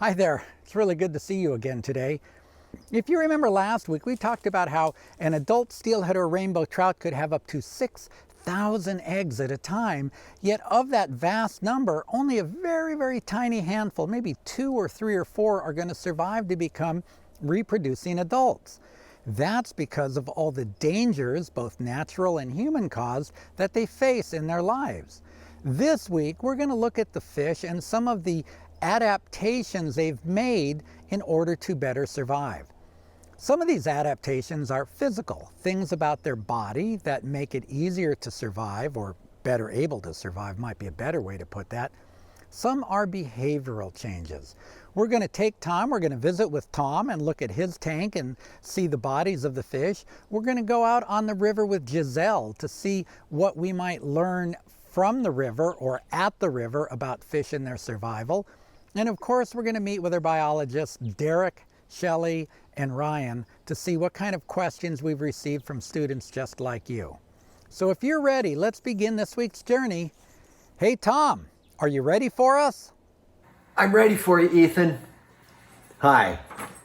Hi there. It's really good to see you again today. If you remember last week, we talked about how an adult steelhead or rainbow trout could have up to 6,000 eggs at a time. Yet of that vast number, only a very, very tiny handful, maybe 2 or 3 or 4, are going to survive to become reproducing adults. That's because of all the dangers, both natural and human caused, that they face in their lives. This week, we're going to look at the fish and some of the adaptations they've made in order to better survive. Some of these adaptations are physical, things about their body that make it easier to survive, or better able to survive might be a better way to put that. Some are behavioral changes. We're going to take time, we're going to visit with Tom and look at his tank and see the bodies of the fish. We're going to go out on the river with Gisell to see what we might learn from the river or at the river about fish and their survival. And of course, we're going to meet with our biologists, Derek, Shelly, and Ryan, to see what kind of questions we've received from students just like you. So if you're ready, let's begin this week's journey. Hey, Tom, are you ready for us? I'm ready for you, Ethan. Hi,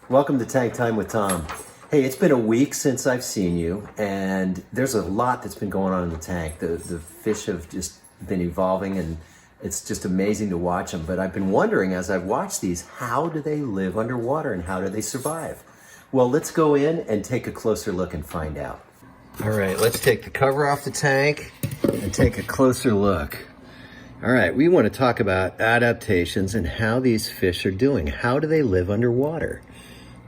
welcome to Tank Time with Tom. Hey, it's been a week since I've seen you, and there's a lot that's been going on in the tank. The fish have just been evolving, and it's just amazing to watch them. But I've been wondering, as I've watched these, how do they live underwater and how do they survive? Well, let's go in and take a closer look and find out. All right, let's take the cover off the tank and take a closer look. All right, we want to talk about adaptations and how these fish are doing. How do they live underwater?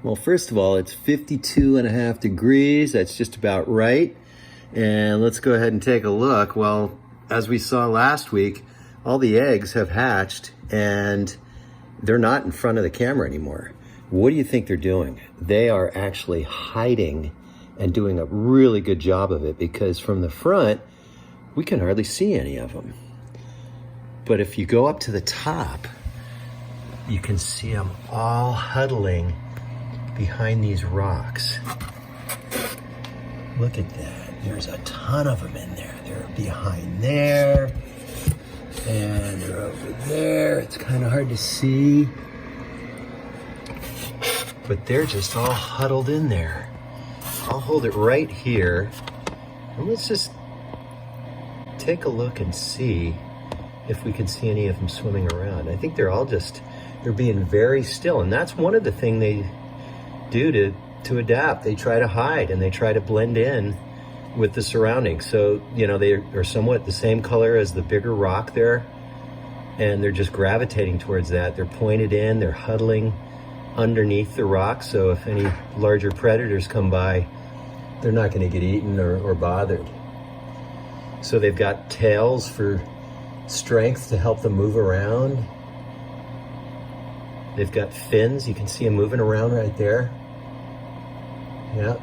Well, first of all, it's 52.5 degrees. That's just about right. And let's go ahead and take a look. Well, as we saw last week, all the eggs have hatched and they're not in front of the camera anymore. What do you think they're doing? They are actually hiding and doing a really good job of it, because from the front, we can hardly see any of them. But if you go up to the top, you can see them all huddling behind these rocks. Look at that. There's a ton of them in there. They're behind there. And they're over there. It's kind of hard to see. But they're just all huddled in there. I'll hold it right here. And let's just take a look and see if we can see any of them swimming around. I think they're all they're being very still. And that's one of the things they do to adapt. They try to hide and they try to blend in with the surroundings. So, they are somewhat the same color as the bigger rock there, and they're just gravitating towards that. They're pointed in, they're huddling underneath the rock, so if any larger predators come by, they're not going to get eaten or bothered. So they've got tails for strength to help them move around. They've got fins, you can see them moving around right there. Yeah.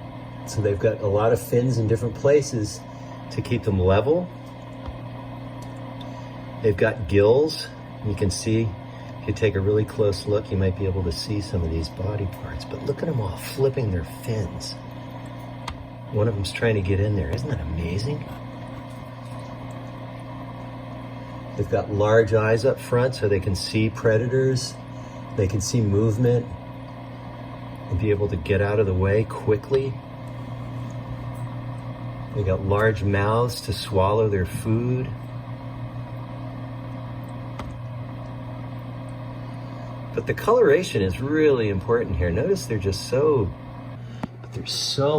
So they've got a lot of fins in different places to keep them level. They've got gills. You can see, if you take a really close look, you might be able to see some of these body parts. But look at them all flipping their fins. One of them's trying to get in there. Isn't that amazing? They've got large eyes up front so they can see predators. They can see movement and be able to get out of the way quickly. They got large mouths to swallow their food. But the coloration is really important here. Notice they're so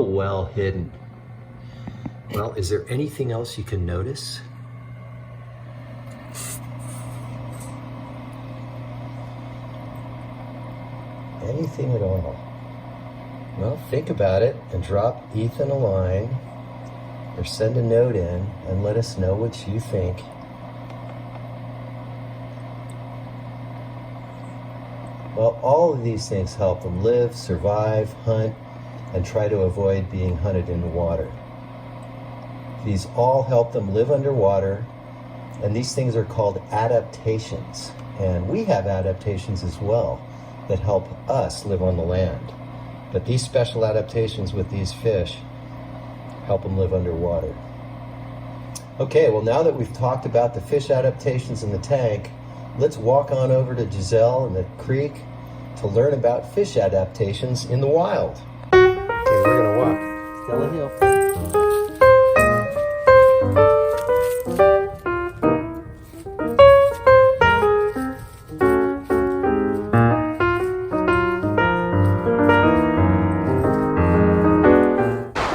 well hidden. Well, is there anything else you can notice? Anything at all? Well, think about it and drop Ethan a line, or send a note in and let us know what you think. Well, all of these things help them live, survive, hunt, and try to avoid being hunted in the water. These all help them live underwater, and these things are called adaptations. And we have adaptations as well that help us live on the land. But these special adaptations with these fish help them live underwater. Okay, well, now that we've talked about the fish adaptations in the tank, let's walk on over to Gisell and the creek to learn about fish adaptations in the wild. Okay, we're gonna walk down the hill.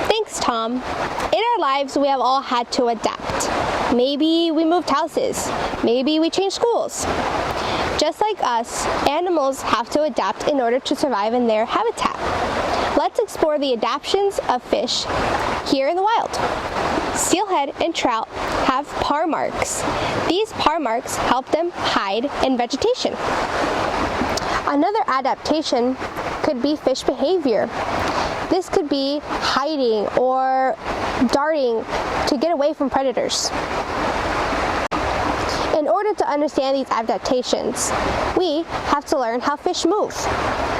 Thanks, Tom. In our lives, we have all had to adapt. Maybe we moved houses. Maybe we changed schools. Just like us, animals have to adapt in order to survive in their habitat. Let's explore the adaptations of fish here in the wild. Steelhead and trout have paw marks. These paw marks help them hide in vegetation. Another adaptation could be fish behavior. This could be hiding or darting to get away from predators. In order to understand these adaptations, we have to learn how fish move.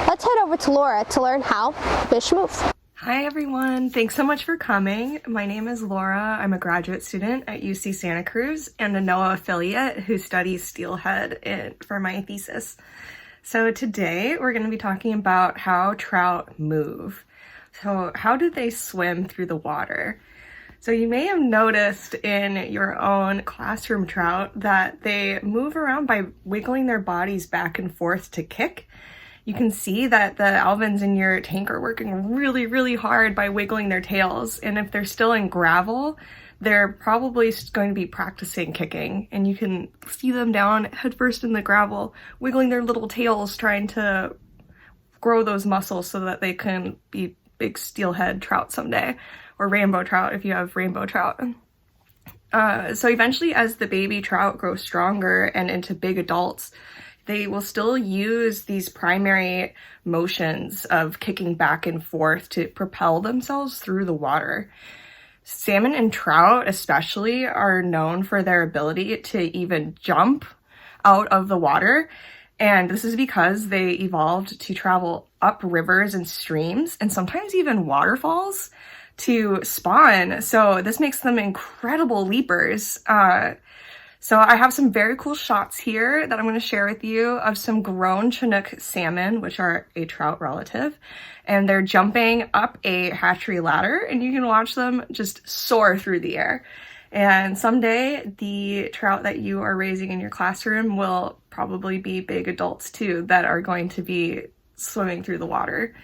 Let's head over to Laura to learn how fish move. Hi everyone, thanks so much for coming. My name is Laura. I'm a graduate student at UC Santa Cruz and a NOAA affiliate who studies steelhead for my thesis. So today we're going to be talking about how trout move. So how do they swim through the water? So you may have noticed in your own classroom trout that they move around by wiggling their bodies back and forth to kick. You can see that the alevins in your tank are working really, really hard by wiggling their tails. And if they're still in gravel, they're probably going to be practicing kicking. And you can see them down headfirst in the gravel, wiggling their little tails, trying to grow those muscles so that they can be big steelhead trout someday, or rainbow trout if you have rainbow trout. So eventually, as the baby trout grow stronger and into big adults, they will still use these primary motions of kicking back and forth to propel themselves through the water. Salmon and trout especially are known for their ability to even jump out of the water. And this is because they evolved to travel up rivers and streams and sometimes even waterfalls to spawn. So this makes them incredible leapers. So I have some very cool shots here that I'm going to share with you of some grown Chinook salmon, which are a trout relative, and they're jumping up a hatchery ladder, and you can watch them just soar through the air. And someday the trout that you are raising in your classroom will probably be big adults too that are going to be swimming through the water.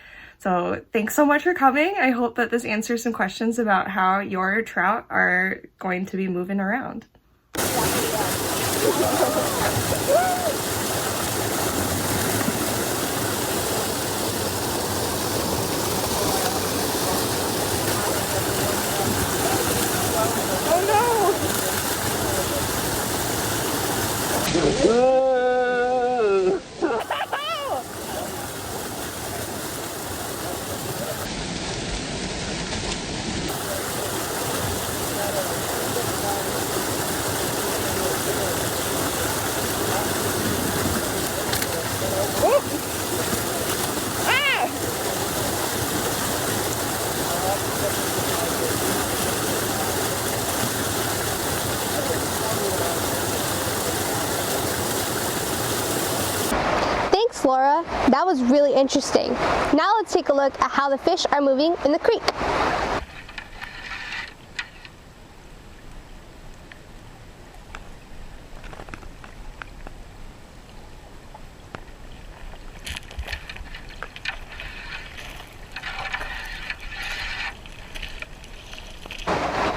So thanks so much for coming. I hope that this answers some questions about how your trout are going to be moving around. Thanks, Laura. That was really interesting. Now let's take a look at how the fish are moving in the creek.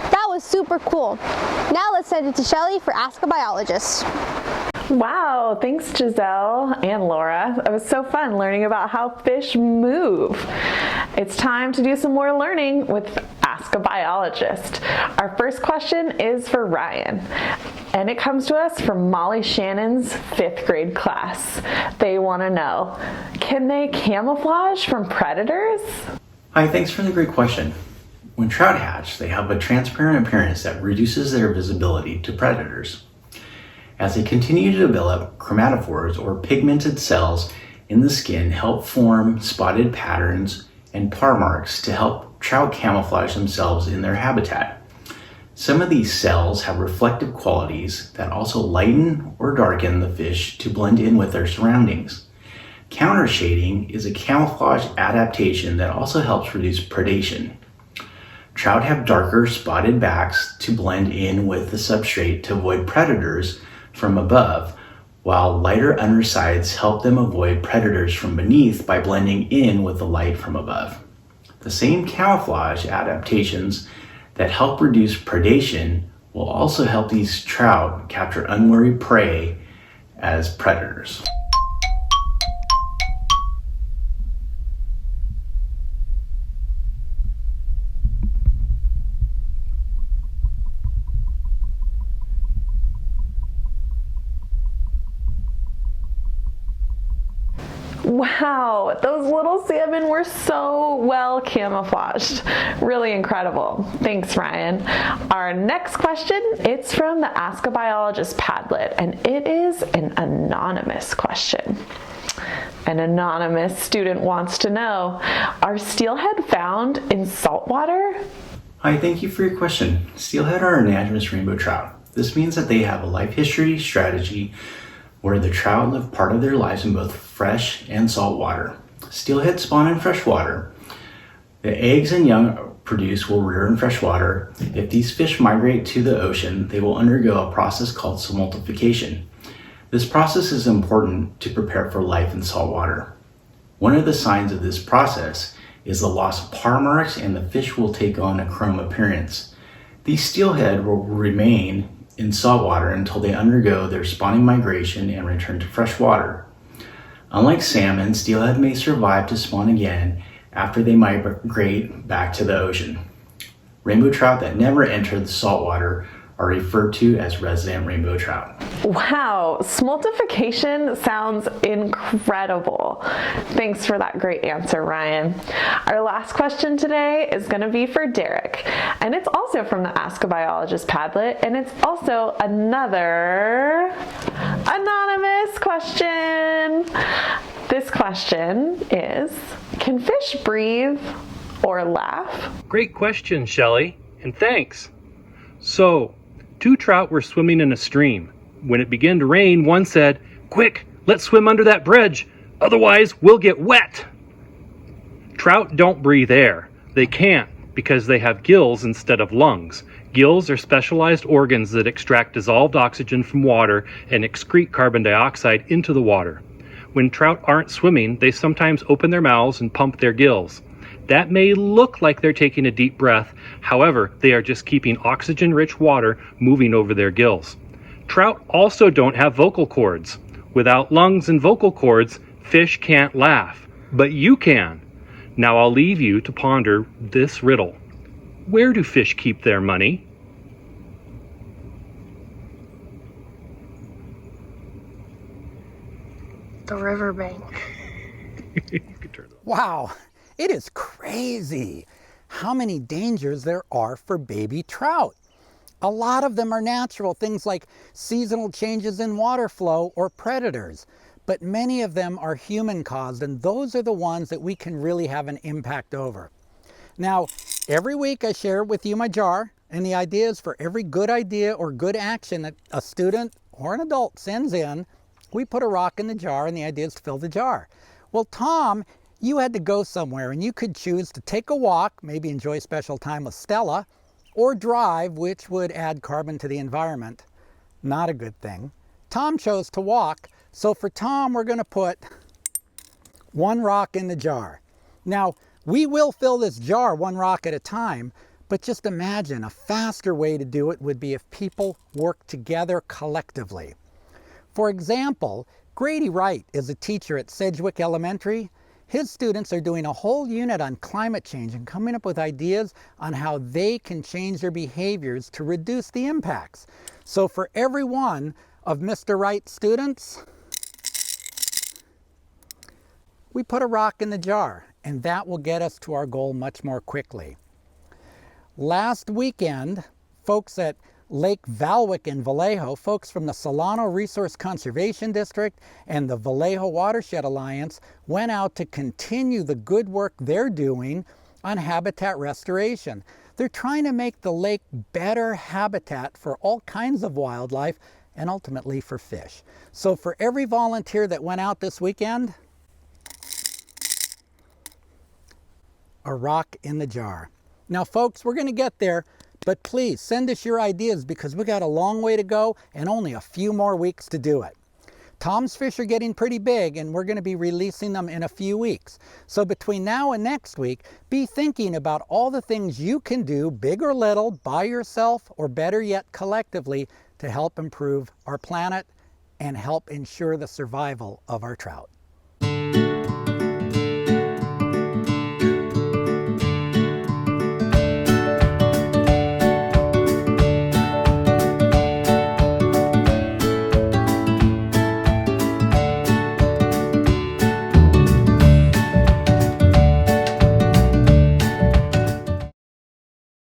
That was super cool. Now let's send it to Shelly for Ask a Biologist. Wow, thanks Giselle and Laura. It was so fun learning about how fish move. It's time to do some more learning with Ask a Biologist. Our first question is for Ryan, and it comes to us from Molly Shannon's 5th grade class. They want to know, can they camouflage from predators? Hi, thanks for the great question. When trout hatch, they have a transparent appearance that reduces their visibility to predators. As they continue to develop, chromatophores or pigmented cells in the skin help form spotted patterns and paw marks to help trout camouflage themselves in their habitat. Some of these cells have reflective qualities that also lighten or darken the fish to blend in with their surroundings. Countershading is a camouflage adaptation that also helps reduce predation. Trout have darker spotted backs to blend in with the substrate to avoid predators from above, while lighter undersides help them avoid predators from beneath by blending in with the light from above. The same camouflage adaptations that help reduce predation will also help these trout capture unwary prey as predators. Wow, those little salmon were so well camouflaged. Really incredible. Thanks, Ryan. Our next question, it's from the Ask a Biologist Padlet, and it is an anonymous question. An anonymous student wants to know, are steelhead found in saltwater? Hi, thank you for your question. Steelhead are anadromous rainbow trout. This means that they have a life history strategy where the trout live part of their lives in both fresh and salt water. Steelhead spawn in fresh water. The eggs and young produced will rear in fresh water. If these fish migrate to the ocean, they will undergo a process called smoltification. This process is important to prepare for life in salt water. One of the signs of this process is the loss of parr marks, and the fish will take on a chrome appearance. These steelhead will remain in salt water until they undergo their spawning migration and return to fresh water. Unlike salmon, steelhead may survive to spawn again after they migrate back to the ocean. Rainbow trout that never enter the salt water are referred to as resident rainbow trout. Wow, smoltification sounds incredible. Thanks for that great answer, Ryan. Our last question today is going to be for Derek, and it's also from the Ask a Biologist Padlet, and it's also another anonymous question. This question is, can fish breathe or laugh? Great question, Shelly, and thanks. So, 2 trout were swimming in a stream. When it began to rain, one said, "Quick, let's swim under that bridge, otherwise we'll get wet." Trout don't breathe air. They can't because they have gills instead of lungs. Gills are specialized organs that extract dissolved oxygen from water and excrete carbon dioxide into the water. When trout aren't swimming, they sometimes open their mouths and pump their gills. That may look like they're taking a deep breath, however, they are just keeping oxygen-rich water moving over their gills. Trout also don't have vocal cords. Without lungs and vocal cords, fish can't laugh, but you can. Now I'll leave you to ponder this riddle. Where do fish keep their money? The riverbank. You can turn it off. Wow, it is crazy how many dangers there are for baby trout. A lot of them are natural, things like seasonal changes in water flow or predators, but many of them are human caused, and those are the ones that we can really have an impact over. Now, every week I share with you my jar, and the idea is for every good idea or good action that a student or an adult sends in, we put a rock in the jar, and the idea is to fill the jar. Well, Tom, you had to go somewhere, and you could choose to take a walk, maybe enjoy special time with Stella, or drive, which would add carbon to the environment. Not a good thing. Tom chose to walk, so for Tom, we're going to put 1 rock in the jar. Now, we will fill this jar 1 rock at a time, but just imagine a faster way to do it would be if people work together collectively. For example, Grady Wright is a teacher at Sedgwick Elementary. His students are doing a whole unit on climate change and coming up with ideas on how they can change their behaviors to reduce the impacts. So for every one of Mr. Wright's students, we put a rock in the jar, and that will get us to our goal much more quickly. Last weekend, folks at Lake Valwick in Vallejo, folks from the Solano Resource Conservation District and the Vallejo Watershed Alliance went out to continue the good work they're doing on habitat restoration. They're trying to make the lake better habitat for all kinds of wildlife and ultimately for fish. So for every volunteer that went out this weekend, a rock in the jar. Now folks, we're going to get there, but please send us your ideas because we got a long way to go and only a few more weeks to do it. Tom's fish are getting pretty big and we're going to be releasing them in a few weeks. So between now and next week, be thinking about all the things you can do, big or little, by yourself or better yet collectively, to help improve our planet and help ensure the survival of our trout.